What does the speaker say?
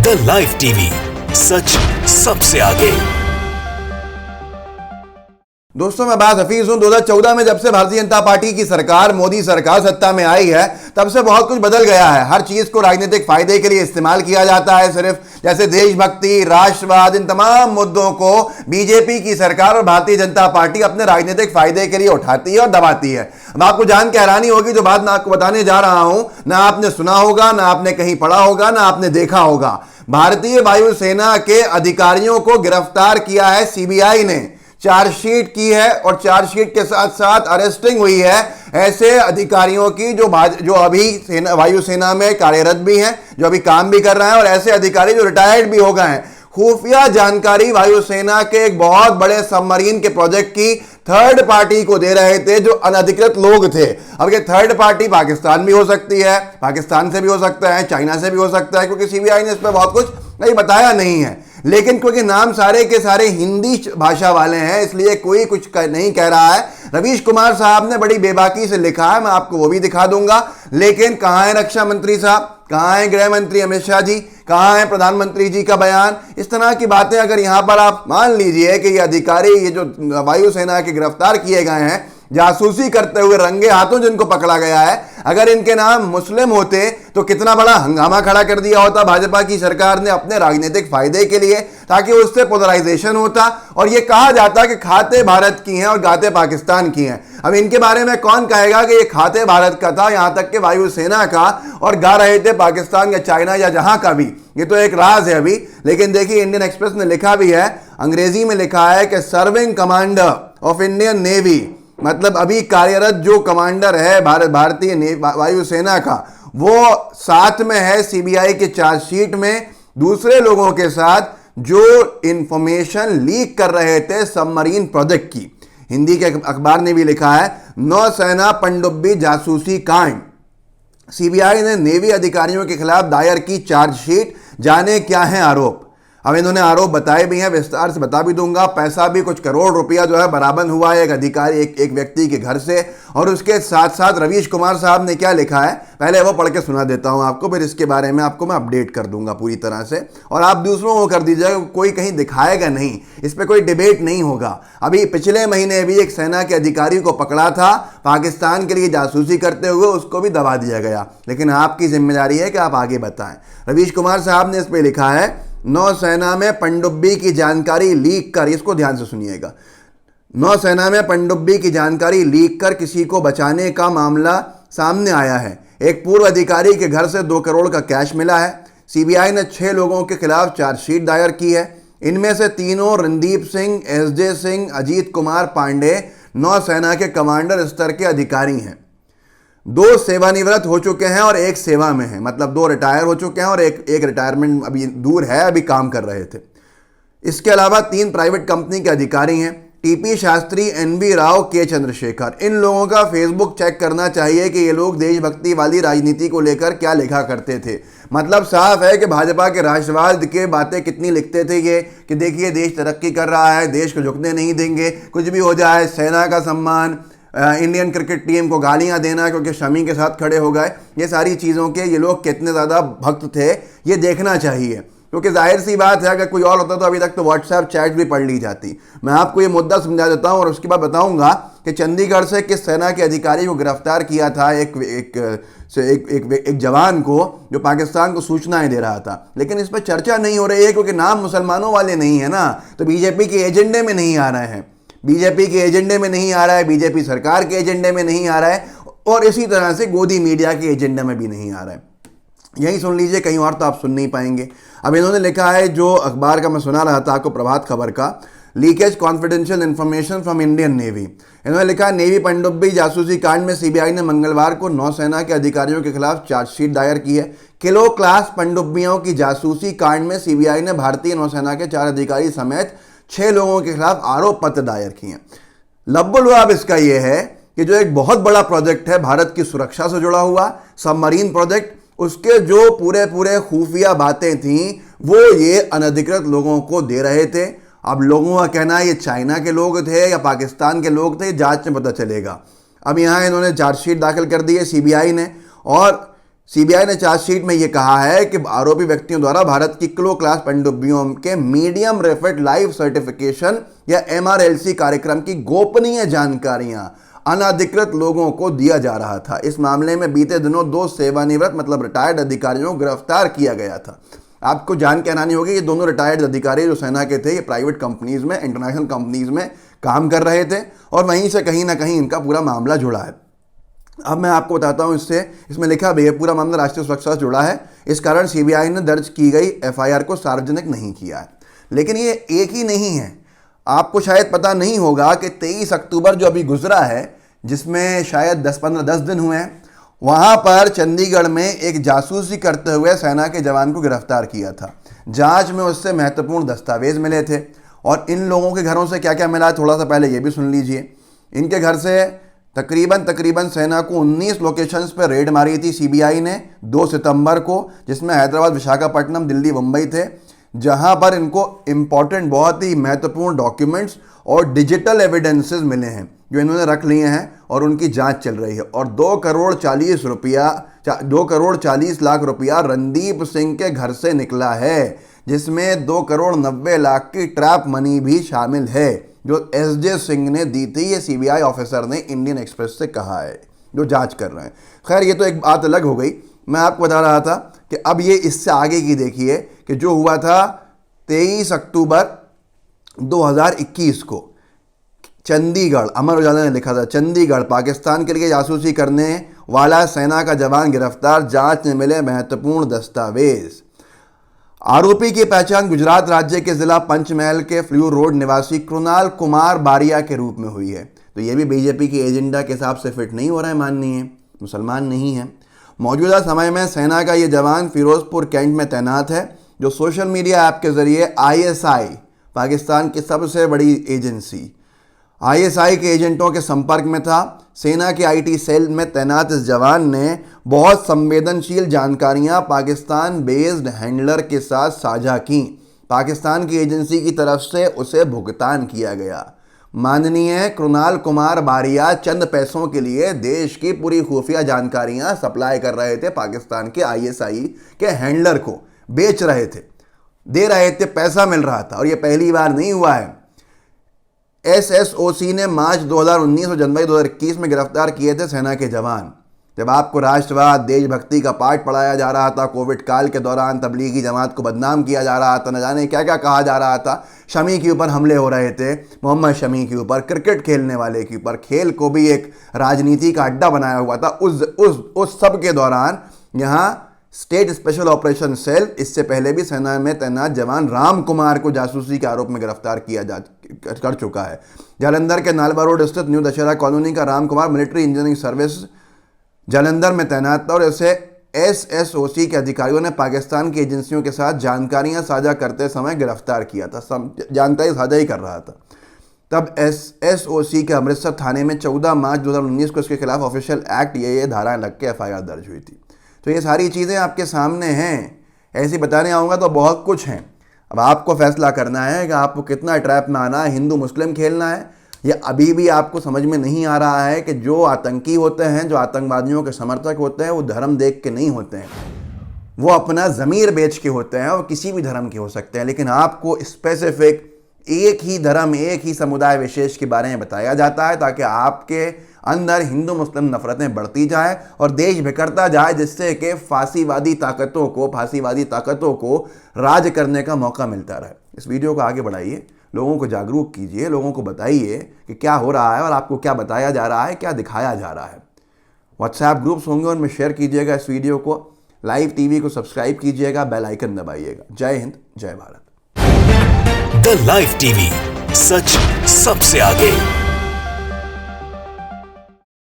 The live TV, सच सबसे आगे। दोस्तों, मैं बात हफीज हूं। 2014 में जब से भारतीय जनता पार्टी की सरकार, मोदी सरकार सत्ता में आई है, तब से बहुत कुछ बदल गया है। हर चीज को राजनीतिक फायदे के लिए इस्तेमाल किया जाता है। सिर्फ जैसे देशभक्ति, राष्ट्रवाद, इन तमाम मुद्दों को बीजेपी की सरकार और भारतीय जनता पार्टी अपने राजनीतिक फायदे के लिए उठाती है और दबाती है। अब आपको जान के हैरानी होगी, जो बात मैं आपको बताने जा रहा हूं, ना आपने सुना होगा, ना आपने कहीं पढ़ा होगा, ना आपने देखा होगा। भारतीय वायुसेना के अधिकारियों को गिरफ्तार किया है सीबीआई ने, चार्जशीट की है और चार्जशीट के साथ साथ अरेस्टिंग हुई है ऐसे अधिकारियों की जो अभी वायुसेना में कार्यरत भी हैं, जो अभी काम भी कर रहे हैं, और ऐसे अधिकारी जो रिटायर्ड भी हो गए हैं। खुफिया जानकारी वायुसेना के एक बहुत बड़े सबमरीन के प्रोजेक्ट की थर्ड पार्टी को दे रहे थे, जो अनधिकृत लोग थे। अब ये थर्ड पार्टी पाकिस्तान भी हो सकती है, पाकिस्तान से भी हो सकता है, चाइना से भी हो सकता है, क्योंकि सीबीआई ने इस पर बहुत कुछ नहीं बताया नहीं है। लेकिन क्योंकि नाम सारे के सारे हिंदी भाषा वाले हैं, इसलिए कोई कुछ नहीं कह रहा है। रवीश कुमार साहब ने बड़ी बेबाकी से लिखा है, मैं आपको वो भी दिखा दूंगा। लेकिन कहां है रक्षा मंत्री साहब, कहां है गृह मंत्री अमित शाह जी, कहां है प्रधानमंत्री जी का बयान? इस तरह की बातें अगर यहां पर आप मान लीजिए कि ये अधिकारी, ये जो वायुसेना के गिरफ्तार किए गए हैं, जासूसी करते हुए रंगे हाथों जिनको पकड़ा गया है, अगर इनके नाम मुस्लिम होते तो कितना बड़ा हंगामा खड़ा कर दिया होता भाजपा की सरकार ने अपने राजनीतिक फायदे के लिए, ताकि उससे पोलराइजेशन होता और ये कहा जाता कि खाते भारत की हैं और गाते पाकिस्तान की हैं। अब इनके बारे में कौन कहेगा कि ये खाते भारत का था, यहां तक कि वायुसेना का, और गा रहे थे पाकिस्तान या चाइना या जहां का भी। ये तो एक राज है अभी। लेकिन देखिए, इंडियन एक्सप्रेस ने लिखा भी है, अंग्रेजी में लिखा है कि serving commander of Indian navy, मतलब अभी कार्यरत जो कमांडर है भारतीय वायुसेना का, वो साथ में है सीबीआई के चार्जशीट में दूसरे लोगों के साथ जो इंफॉर्मेशन लीक कर रहे थे सबमरीन प्रोजेक्ट की। हिंदी के अखबार ने भी लिखा है, नौसेना पनडुब्बी जासूसी कांड, सीबीआई ने नेवी अधिकारियों के खिलाफ दायर की चार्जशीट, जाने क्या है आरोप। अब इन्होंने आरोप बताए भी हैं, विस्तार से बता भी दूंगा। पैसा भी कुछ करोड़ रुपया जो है बरामद हुआ है एक अधिकारी, एक व्यक्ति के घर से। और उसके साथ साथ रवीश कुमार साहब ने क्या लिखा है, पहले वो पढ़ के सुना देता हूं आपको, फिर इसके बारे में आपको मैं अपडेट कर दूंगा पूरी तरह से, और आप दूसरों को कर दीजिएगा। कोई कहीं दिखाएगा नहीं, इस पर कोई डिबेट नहीं होगा। अभी पिछले महीने भी एक सेना के अधिकारी को पकड़ा था पाकिस्तान के लिए जासूसी करते हुए, उसको भी दबा दिया गया। लेकिन आपकी जिम्मेदारी है कि आप आगे बताएं। रवीश कुमार साहब ने इस पर लिखा है, नौसेना में पनडुब्बी की जानकारी लीक कर, इसको ध्यान से सुनिएगा, नौसेना में पनडुब्बी की जानकारी लीक कर किसी को बचाने का मामला सामने आया है। एक पूर्व अधिकारी के घर से 2 करोड़ का कैश मिला है। सीबीआई ने 6 लोगों के खिलाफ चार्जशीट दायर की है। इनमें से तीनों रणदीप सिंह, एसजे सिंह, अजीत कुमार पांडे नौसेना के कमांडर स्तर के अधिकारी हैं। 2 सेवानिवृत्त हो चुके हैं और 1 सेवा में है, मतलब 2 रिटायर हो चुके हैं और एक रिटायरमेंट अभी दूर है, अभी काम कर रहे थे। इसके अलावा 3 प्राइवेट कंपनी के अधिकारी हैं, टीपी शास्त्री, एनबी राव, के चंद्रशेखर। इन लोगों का फेसबुक चेक करना चाहिए कि ये लोग देशभक्ति वाली राजनीति को लेकर क्या लिखा करते थे। मतलब साफ है कि भाजपा के राष्ट्रवाद के बातें कितनी लिखते थे ये, कि देखिए देश तरक्की कर रहा है, देश को झुकने नहीं देंगे, कुछ भी हो जाए, सेना का सम्मान, इंडियन क्रिकेट टीम को गालियां देना क्योंकि शमी के साथ खड़े हो गए, ये सारी चीज़ों के ये लोग कितने ज़्यादा भक्त थे ये देखना चाहिए। क्योंकि जाहिर सी बात है, अगर कोई और होता तो अभी तक तो व्हाट्सएप चैट भी पढ़ ली जाती। मैं आपको ये मुद्दा समझा देता हूँ और उसके बाद बताऊंगा कि चंडीगढ़ से किस सेना के अधिकारी को गिरफ्तार किया था, एक जवान को, जो पाकिस्तान को सूचनाएं दे रहा था। लेकिन इस पर चर्चा नहीं हो रही है क्योंकि नाम मुसलमानों वाले नहीं है ना, तो बीजेपी के एजेंडे में नहीं आ रहे हैं, बीजेपी के एजेंडे में नहीं आ रहा है, बीजेपी सरकार के एजेंडे में नहीं आ रहा है, और इसी तरह से गोदी मीडिया के एजेंडे में भी नहीं आ रहा है। यही सुन लीजिए, कहीं और तो आप सुन नहीं पाएंगे। अब इन्होंने लिखा है, जो अखबार का मैं सुना रहा था आपको, प्रभात खबर का, leakage confidential information from Indian navy. इन्होंने लिखा है, नेवी पनडुब्बी जासूसी कांड में सीबीआई ने मंगलवार को नौसेना के अधिकारियों के खिलाफ चार्जशीट दायर की है। किलो क्लास पनडुब्बियों की जासूसी कांड में सीबीआई ने भारतीय नौसेना के 4 अधिकारी समेत 6 लोगों के खिलाफ आरोप पत्र दायर किए हैं। लब्बुलवाब इसका यह है कि जो एक बहुत बड़ा प्रोजेक्ट है भारत की सुरक्षा से जुड़ा हुआ, सबमरीन प्रोजेक्ट, उसके जो पूरे खुफिया बातें थीं वो ये अनधिकृत लोगों को दे रहे थे। अब लोगों का कहना है ये चाइना के लोग थे या पाकिस्तान के लोग थे, जांच में पता चलेगा। अब यहाँ इन्होंने चार्जशीट दाखिल कर दी है सीबीआई ने, और सीबीआई ने चार्जशीट में यह कहा है कि आरोपी व्यक्तियों द्वारा भारत की किलो क्लास पनडुब्बियों के मीडियम रेफिट लाइफ सर्टिफिकेशन या MRLC कार्यक्रम की गोपनीय जानकारियां अनाधिकृत लोगों को दिया जा रहा था। इस मामले में बीते दिनों 2 सेवानिवृत्त मतलब रिटायर्ड अधिकारियों को गिरफ्तार किया गया था। आपको जान के हैरानी होगी, ये दोनों रिटायर्ड अधिकारी जो सेना के थे, ये प्राइवेट कंपनीज में, इंटरनेशनल कंपनीज में काम कर रहे थे और वहीं से कहीं ना कहीं इनका पूरा मामला जुड़ा है। अब मैं आपको बताता हूं, इसमें लिखा भी है पूरा मामला राष्ट्रीय सुरक्षा से जुड़ा है। इस कारण सीबीआई ने दर्ज की गई FIR को सार्वजनिक नहीं किया है। लेकिन ये एक ही नहीं है। आपको शायद पता नहीं होगा कि 23 अक्टूबर जो अभी गुजरा है, जिसमें शायद 10 दिन हुए हैं, वहां पर चंडीगढ़ में एक जासूसी करते हुए सेना के जवान को गिरफ्तार किया था। जांच में उससे महत्वपूर्ण दस्तावेज मिले थे और इन लोगों के घरों से क्या क्या मिला है, थोड़ा सा पहले ये भी सुन लीजिए। इनके घर से तकरीबन सेना को 19 लोकेशंस पर रेड मारी थी सीबीआई ने 2 सितंबर को, जिसमें हैदराबाद, विशाखापट्टनम, दिल्ली, मुंबई थे, जहां पर इनको इंपॉर्टेंट, बहुत ही महत्वपूर्ण डॉक्यूमेंट्स और डिजिटल एविडेंसेस मिले हैं जो इन्होंने रख लिए हैं और उनकी जांच चल रही है। और 2 करोड़ 40 लाख रुपया रणदीप सिंह के घर से निकला है, जिसमें 2 करोड़ 90 लाख की ट्रैप मनी भी शामिल है जो SJ सिंह ने दी थी। ये सीबीआई ऑफिसर ने इंडियन एक्सप्रेस से कहा है, जो जांच कर रहे हैं। खैर, ये तो एक बात अलग हो गई। मैं आपको बता रहा था कि अब ये इससे आगे की देखिए कि जो हुआ था 23 अक्टूबर 2021 को चंडीगढ़, अमर उजाला ने लिखा था, चंडीगढ़ पाकिस्तान के लिए जासूसी करने वाला सेना का जवान गिरफ्तार, जांच में मिले महत्वपूर्ण दस्तावेज। आरोपी की पहचान गुजरात राज्य के जिला पंचमहल के फ्ल्यू रोड निवासी कृणाल कुमार बारिया के रूप में हुई है। तो ये भी बीजेपी की एजेंडा के हिसाब से फिट नहीं हो रहा है, माननीय, मुसलमान नहीं है। मौजूदा समय में सेना का ये जवान फिरोजपुर कैंट में तैनात है, जो सोशल मीडिया ऐप के जरिए ISI, पाकिस्तान की सबसे बड़ी एजेंसी, ISI के एजेंटों के संपर्क में था। सेना के IT सेल में तैनात इस जवान ने बहुत संवेदनशील जानकारियां पाकिस्तान बेस्ड हैंडलर के साथ साझा की। पाकिस्तान की एजेंसी की तरफ से उसे भुगतान किया गया। माननीय कृणाल कुमार बारिया चंद पैसों के लिए देश की पूरी खुफिया जानकारियां सप्लाई कर रहे थे, पाकिस्तान के ISI के हैंडलर को बेच रहे थे, दे रहे थे, पैसा मिल रहा था। और यह पहली बार नहीं हुआ है। SSOC ने मार्च 2019 और जनवरी 2021 में गिरफ्तार किए थे सेना के जवान। जब आपको राष्ट्रवाद, देशभक्ति का पाठ पढ़ाया जा रहा था, कोविड काल के दौरान तबलीगी जमात को बदनाम किया जा रहा था, न जाने क्या क्या कहा जा रहा था, शमी के ऊपर हमले हो रहे थे, मोहम्मद शमी के ऊपर, क्रिकेट खेलने वाले के ऊपर, खेल को भी एक राजनीति का अड्डा बनाया हुआ था। उस सब के दौरान यहाँ स्टेट स्पेशल ऑपरेशन सेल, इससे पहले भी सेना में तैनात जवान राम कुमार को जासूसी के आरोप में गिरफ्तार कर चुका है। जालंधर के नालवा रोड स्थित न्यू दशहरा कॉलोनी का Ram Kumar military engineering service Jalandhar में तैनात था और इसे SSOC के अधिकारियों ने पाकिस्तान की एजेंसियों के साथ जानकारियां साझा करते समय गिरफ्तार किया था। जानकारी साझा ही कर रहा था। तब SSOC के अमृतसर थाने में 14 मार्च 2019 को इसके खिलाफ ऑफिशियल एक्ट ये धाराएं लग के FIR दर्ज हुई थी। तो ये सारी चीज़ें आपके सामने हैं। ऐसे बताने आऊँगा तो बहुत कुछ हैं। अब आपको फैसला करना है कि आपको कितना ट्रैप में आना है, हिंदू मुस्लिम खेलना है, या अभी भी आपको समझ में नहीं आ रहा है कि जो आतंकी होते हैं, जो आतंकवादियों के समर्थक होते हैं, वो धर्म देख के नहीं होते हैं, वो अपना ज़मीर बेच के होते हैं। और किसी भी धर्म के हो सकते हैं, लेकिन आपको स्पेसिफिक एक ही धर्म, एक ही समुदाय विशेष के बारे में बताया जाता है ताकि आपके अंदर हिंदू मुस्लिम नफरतें बढ़ती जाए और देश बिखरता जाए, जिससे कि फांसीवादी ताकतों को राज करने का मौका मिलता रहे। इस वीडियो को आगे बढ़ाइए, लोगों को जागरूक कीजिए, लोगों को बताइए कि क्या हो रहा है और आपको क्या बताया जा रहा है, क्या दिखाया जा रहा है। व्हाट्सएप ग्रुप्स होंगे, उनमें शेयर कीजिएगा इस वीडियो को। लाइव टीवी को सब्सक्राइब कीजिएगा, बेल आइकन दबाइएगा। जय हिंद, जय भारत। द लाइव टीवी, सच सबसे आगे।